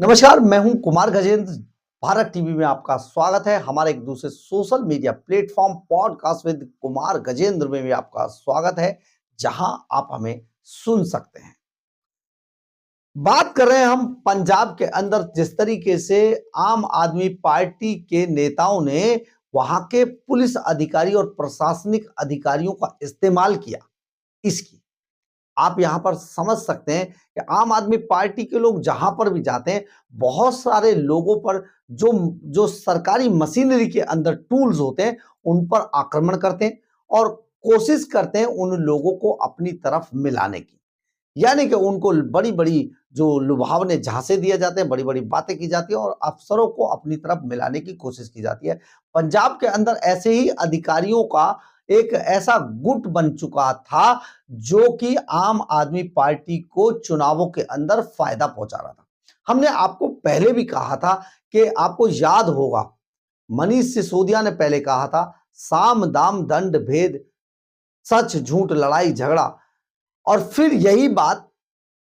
नमस्कार, मैं हूं कुमार गजेंद्र। भारत टीवी में आपका स्वागत है। हमारे एक दूसरे social media platform podcast with Kumar Gajendra में भी आपका स्वागत है, जहां आप हमें सुन सकते हैं। बात कर रहे हैं हम पंजाब के अंदर जिस तरीके से आम आदमी पार्टी के नेताओं ने वहां के पुलिस अधिकारी और प्रशासनिक अधिकारियों का इस्तेमाल किया, इसकी आप यहां पर समझ सकते हैं कि आम आदमी पार्टी के लोग जहां पर भी जाते हैं, बहुत सारे लोगों पर जो जो सरकारी मशीनरी के अंदर टूल्स होते हैं, उन पर आक्रमण करते हैं और कोशिश करते हैं उन लोगों को अपनी तरफ मिलाने की। यानी कि उनको बड़ी-बड़ी जो लुभावने झांसे दिए जाते हैं, बड़ी-बड़ी बातें की जाती है और अफसरों को अपनी तरफ मिलाने की कोशिश की जाती है। पंजाब के अंदर ऐसे ही अधिकारियों का एक ऐसा गुट बन चुका था, जो कि आम आदमी पार्टी को चुनावों के अंदर फायदा पहुंचा रहा था। हमने आपको पहले भी कहा था कि आपको याद होगा, मनीष सिसोदिया ने पहले कहा था, साम दाम दंड भेद, सच झूठ लड़ाई झगड़ा, और फिर यही बात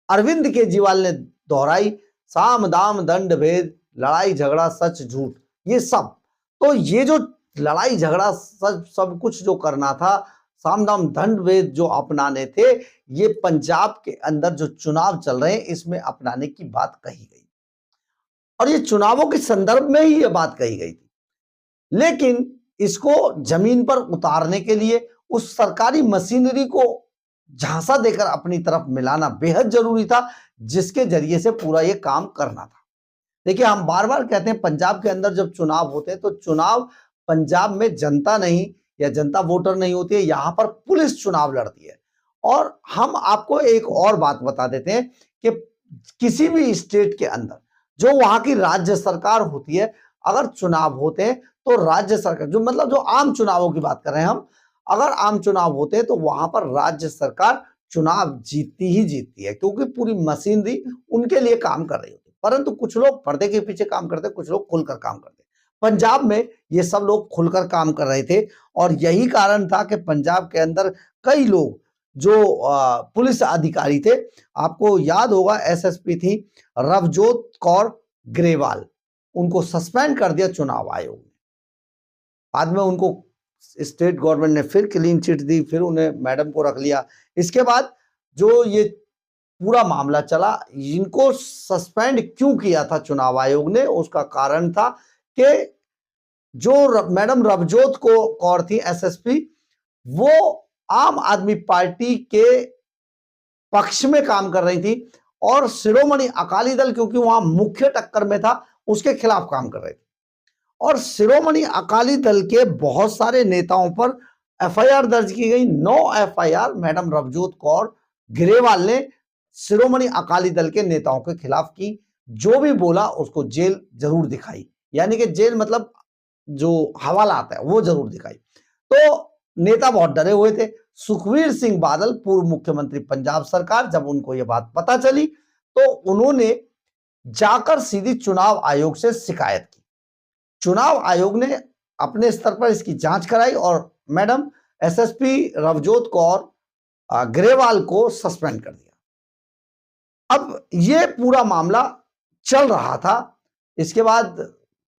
अरविंद केजरीवाल ने दोहराई, साम दाम दंड भेद लड़ाई झगड़ा सच झूठ, ये सब। तो ये जो लड़ाई झगड़ा सब कुछ जो करना था, साम दाम दंड भेद जो अपनाने थे, ये पंजाब के अंदर जो चुनाव चल रहे हैं इसमें अपनाने की बात कही गई और ये चुनावों के संदर्भ में ही ये बात कही गई थी। लेकिन इसको जमीन पर उतारने के लिए उस सरकारी मशीनरी को झांसा देकर अपनी तरफ मिलाना बेहद जरूरी था, जिसके जरिए से पूरा ये काम करना था। देखिए, हम बार बार कहते हैं पंजाब के अंदर जब चुनाव होते हैं तो चुनाव पंजाब में जनता नहीं या जनता वोटर नहीं होती है, यहां पर पुलिस चुनाव लड़ती है। और हम आपको एक और बात बता देते हैं कि किसी भी स्टेट के अंदर जो वहां की राज्य सरकार होती है, अगर चुनाव होते हैं तो राज्य सरकार जो आम चुनावों की बात कर रहे हैं हम, अगर आम चुनाव होते हैं तो वहां पर राज्य सरकार चुनाव जीतती ही जीतती है, क्योंकि पूरी मशीनरी उनके लिए काम कर रही होती है। परंतु कुछ लोग पर्दे के पीछे काम करते, कुछ लोग खुलकर काम करते। पंजाब में ये सब लोग खुलकर काम कर रहे थे और यही कारण था कि पंजाब के अंदर कई लोग जो पुलिस अधिकारी थे, आपको याद होगा एसएसपी थी रवजोत कौर ग्रेवाल, उनको सस्पेंड कर दिया चुनाव आयोग ने। बाद में उनको स्टेट गवर्नमेंट ने फिर क्लीन चिट दी, फिर उन्हें मैडम को रख लिया। इसके बाद जो ये पूरा मामला चला, इनको सस्पेंड क्यों किया था चुनाव आयोग ने, उसका कारण था कि जो मैडम रवजोत को कौर थी एसएसपी, वो आम आदमी पार्टी के पक्ष में काम कर रही थी और शिरोमणि अकाली दल, क्योंकि वहां मुख्य टक्कर में था, उसके खिलाफ काम कर रहे थे। और शिरोमणि अकाली दल के बहुत सारे नेताओं पर एफआईआर दर्ज की गई। 9 एफआईआर मैडम रवजोत कौर ग्रेवाल ने शिरोमणि अकाली दल के नेताओं के खिलाफ की। जो भी बोला उसको जेल जरूर दिखाई, यानी कि जेल मतलब जो हवाला आता है वो जरूर दिखाई। तो नेता बहुत डरे हुए थे। सुखबीर सिंह बादल, पूर्व मुख्यमंत्री पंजाब सरकार, जब उनको यह बात पता चली तो उन्होंने जाकर सीधी चुनाव आयोग से शिकायत की। चुनाव आयोग ने अपने स्तर पर इसकी जांच कराई और मैडम एसएसपी रवजोत कौर ग्रेवाल को सस्पेंड कर दिया। अब ये पूरा मामला चल रहा था। इसके बाद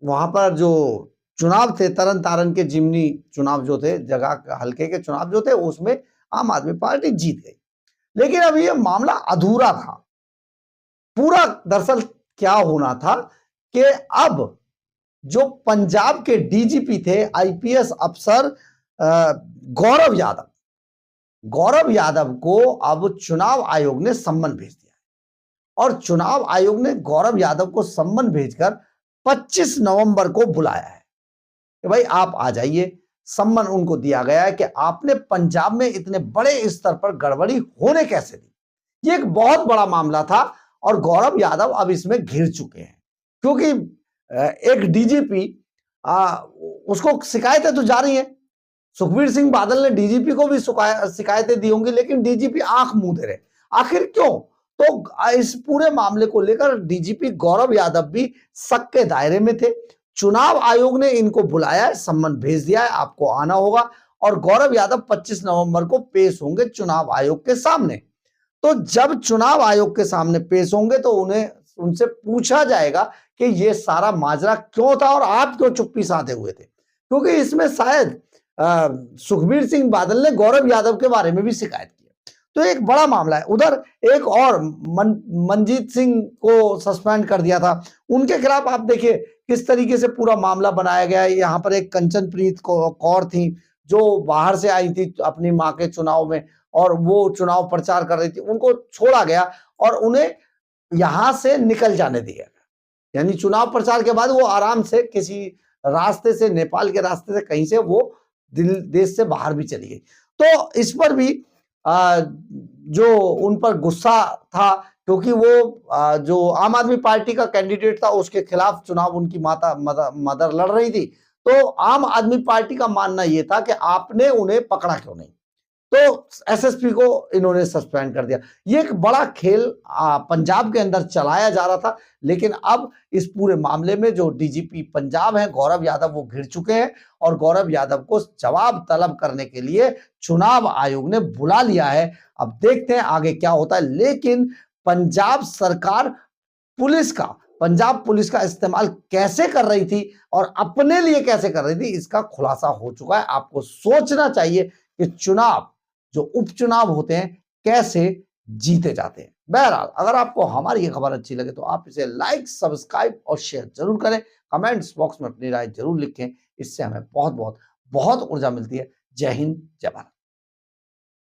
वहां पर जो चुनाव थे, तरन तारण के जिमनी चुनाव जो थे, जगह हल्के के चुनाव जो थे, उसमें आम आदमी पार्टी जीत गई। लेकिन अब ये मामला अधूरा था। पूरा दरअसल क्या होना था कि अब जो पंजाब के डीजीपी थे, आईपीएस अफसर गौरव यादव को अब चुनाव आयोग ने सम्मन भेज दिया और चुनाव आयोग ने गौरव यादव को सम्मन भेजकर 25 नवंबर को बुलाया है कि भाई आप आ जाइए। सम्मन उनको दिया गया है कि आपने पंजाब में इतने बड़े स्तर पर गड़बड़ी होने कैसे दी। ये एक बहुत बड़ा मामला था और गौरव यादव अब इसमें घिर चुके हैं, क्योंकि एक डीजीपी उसको शिकायतें तो जा रही हैं। सुखबीर सिंह बादल ने डीजीपी को भी शिकायतें दी होंगी, लेकिन डीजीपी आंख मूंदे रहे। आखिर क्यों? तो इस पूरे मामले को लेकर डीजीपी गौरव यादव भी शक के दायरे में थे। चुनाव आयोग ने इनको बुलाया है, सम्मन भेज दिया है, आपको आना होगा और गौरव यादव 25 नवंबर को पेश होंगे चुनाव आयोग के सामने। तो जब चुनाव आयोग के सामने पेश होंगे तो उन्हें उनसे पूछा जाएगा कि ये सारा माजरा क्यों था और आप क्यों चुप्पी साधे हुए थे, क्योंकि इसमें शायद सुखबीर सिंह बादल ने गौरव यादव के बारे में भी शिकायत की। तो एक बड़ा मामला है। उधर एक और मनजीत सिंह को सस्पेंड कर दिया था, उनके खिलाफ आप देखिए किस तरीके से पूरा मामला बनाया गया है। यहाँ पर एक कंचनप्रीत कौर थी जो बाहर से आई थी अपनी माँ के चुनाव में और वो चुनाव प्रचार कर रही थी, उनको छोड़ा गया और उन्हें यहां से निकल जाने दिया गया। यानी चुनाव प्रचार के बाद वो आराम से किसी रास्ते से, नेपाल के रास्ते से कहीं से वो देश से बाहर भी चली गई। तो इस पर भी जो उन पर गुस्सा था, क्योंकि वो जो आम आदमी पार्टी का कैंडिडेट था उसके खिलाफ चुनाव उनकी मदर लड़ रही थी। तो आम आदमी पार्टी का मानना यह था कि आपने उन्हें पकड़ा क्यों नहीं, तो एसएसपी को इन्होंने सस्पेंड कर दिया। ये एक बड़ा खेल पंजाब के अंदर चलाया जा रहा था, लेकिन अब इस पूरे मामले में जो डीजीपी पंजाब है गौरव यादव, वो घिर चुके हैं और गौरव यादव को जवाब तलब करने के लिए चुनाव आयोग ने बुला लिया है। अब देखते हैं आगे क्या होता है। लेकिन पंजाब सरकार पंजाब पुलिस का इस्तेमाल कैसे कर रही थी और अपने लिए कैसे कर रही थी, इसका खुलासा हो चुका है। आपको सोचना चाहिए कि चुनाव, जो उपचुनाव होते हैं, कैसे जीते जाते हैं। बहरहाल, अगर आपको हमारी ये खबर अच्छी लगे तो आप इसे लाइक, सब्सक्राइब और शेयर जरूर करें। कमेंट्स बॉक्स में अपनी राय जरूर लिखें, इससे हमें बहुत बहुत बहुत ऊर्जा मिलती है। जय हिंद, जय भारत।